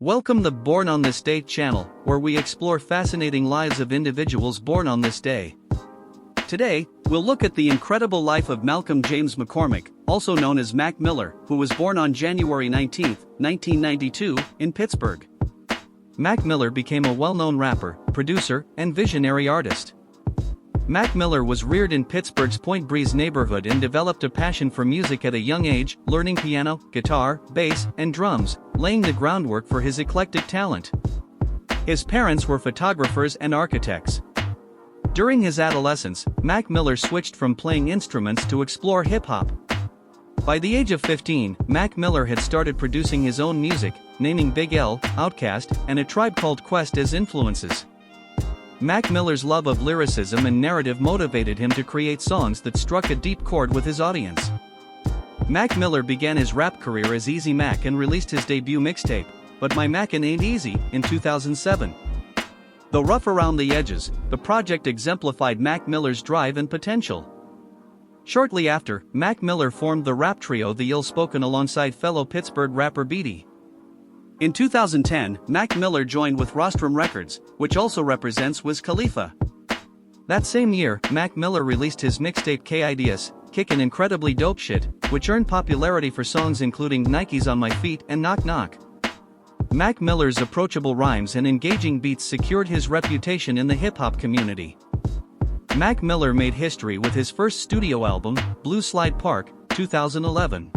Welcome the Born on This Day channel, where we explore fascinating lives of individuals born on this day. Today, we'll look at the incredible life of Malcolm James McCormick, also known as Mac Miller, who was born on January 19, 1992, in Pittsburgh. Mac Miller became a well-known rapper, producer, and visionary artist. Mac Miller was reared in Pittsburgh's Point Breeze neighborhood and developed a passion for music at a young age, learning piano, guitar, bass, and drums, laying the groundwork for his eclectic talent. His parents were photographers and architects. During his adolescence, Mac Miller switched from playing instruments to explore hip-hop. By the age of 15, Mac Miller had started producing his own music, naming Big L, Outkast, and A Tribe Called Quest as influences. Mac Miller's love of lyricism and narrative motivated him to create songs that struck a deep chord with his audience. Mac Miller began his rap career as Easy Mac and released his debut mixtape, But My Mackin' Ain't Easy, in 2007. Though rough around the edges, the project exemplified Mac Miller's drive and potential. Shortly after, Mac Miller formed the rap trio The Ill Spoken alongside fellow Pittsburgh rapper Beatty. In 2010, Mac Miller joined with Rostrum Records, which also represents Wiz Khalifa. That same year, Mac Miller released his mixtape K-Ideas, Kickin' Incredibly Dope Shit, which earned popularity for songs including Nikes on My Feet and Knock Knock. Mac Miller's approachable rhymes and engaging beats secured his reputation in the hip-hop community. Mac Miller made history with his first studio album, Blue Slide Park, 2011.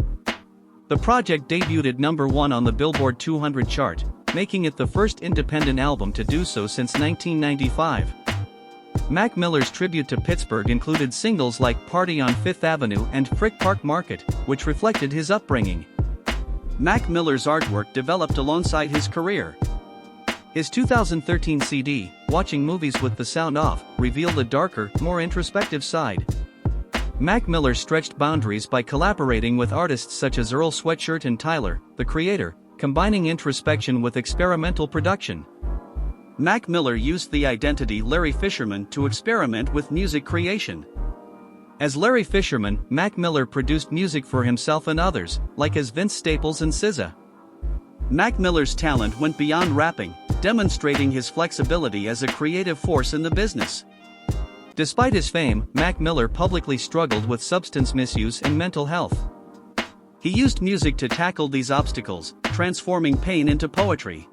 The project debuted at number 1 on the Billboard 200 chart, making it the first independent album to do so since 1995. Mac Miller's tribute to Pittsburgh included singles like Party on Fifth Avenue and Frick Park Market, which reflected his upbringing. Mac Miller's artwork developed alongside his career. His 2013 CD, Watching Movies with the Sound Off, revealed a darker, more introspective side. Mac Miller stretched boundaries by collaborating with artists such as Earl Sweatshirt and Tyler, the Creator, combining introspection with experimental production. Mac Miller used the identity Larry Fisherman to experiment with music creation. As Larry Fisherman, Mac Miller produced music for himself and others, like as Vince Staples and SZA. Mac Miller's talent went beyond rapping, demonstrating his flexibility as a creative force in the business. Despite his fame, Mac Miller publicly struggled with substance misuse and mental health. He used music to tackle these obstacles, transforming pain into poetry.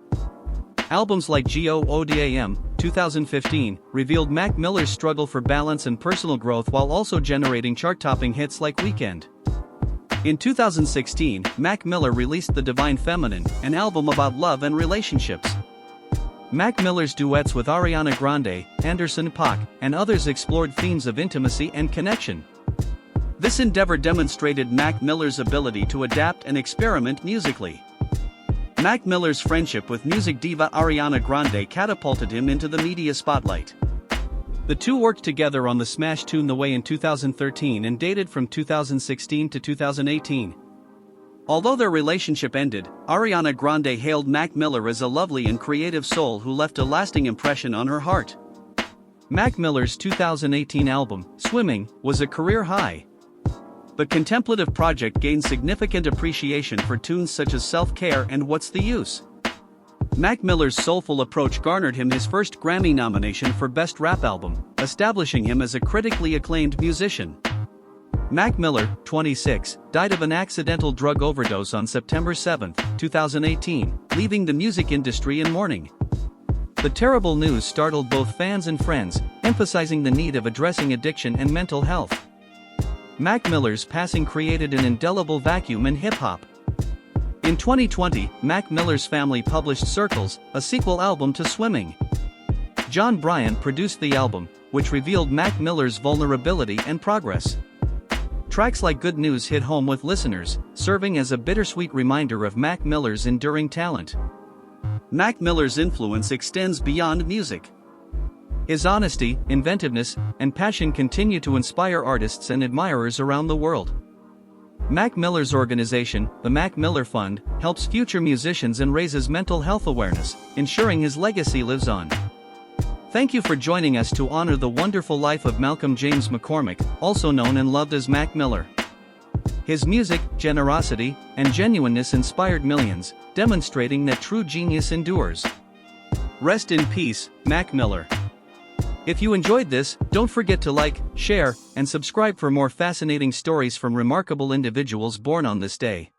Albums like GOODAM, 2015, revealed Mac Miller's struggle for balance and personal growth while also generating chart-topping hits like Weekend. In 2016, Mac Miller released The Divine Feminine, an album about love and relationships. Mac Miller's duets with Ariana Grande, Anderson .Paak, and others explored themes of intimacy and connection. This endeavor demonstrated Mac Miller's ability to adapt and experiment musically. Mac Miller's friendship with music diva Ariana Grande catapulted him into the media spotlight. The two worked together on the smash tune The Way in 2013 and dated from 2016 to 2018. Although their relationship ended, Ariana Grande hailed Mac Miller as a lovely and creative soul who left a lasting impression on her heart. Mac Miller's 2018 album, Swimming, was a career high. The contemplative project gained significant appreciation for tunes such as Self-Care and What's the Use. Mac Miller's soulful approach garnered him his first Grammy nomination for Best Rap Album, establishing him as a critically acclaimed musician. Mac Miller, 26, died of an accidental drug overdose on September 7, 2018, leaving the music industry in mourning. The terrible news startled both fans and friends, emphasizing the need of addressing addiction and mental health. Mac Miller's passing created an indelible vacuum in hip-hop. In 2020, Mac Miller's family published Circles, a sequel album to Swimming. John Bryant produced the album, which revealed Mac Miller's vulnerability and progress. Tracks like Good News hit home with listeners, serving as a bittersweet reminder of Mac Miller's enduring talent. Mac Miller's influence extends beyond music. His honesty, inventiveness, and passion continue to inspire artists and admirers around the world. Mac Miller's organization, the Mac Miller Fund, helps future musicians and raises mental health awareness, ensuring his legacy lives on. Thank you for joining us to honor the wonderful life of Malcolm James McCormick, also known and loved as Mac Miller. His music, generosity, and genuineness inspired millions, demonstrating that true genius endures. Rest in peace, Mac Miller. If you enjoyed this, don't forget to like, share, and subscribe for more fascinating stories from remarkable individuals born on this day.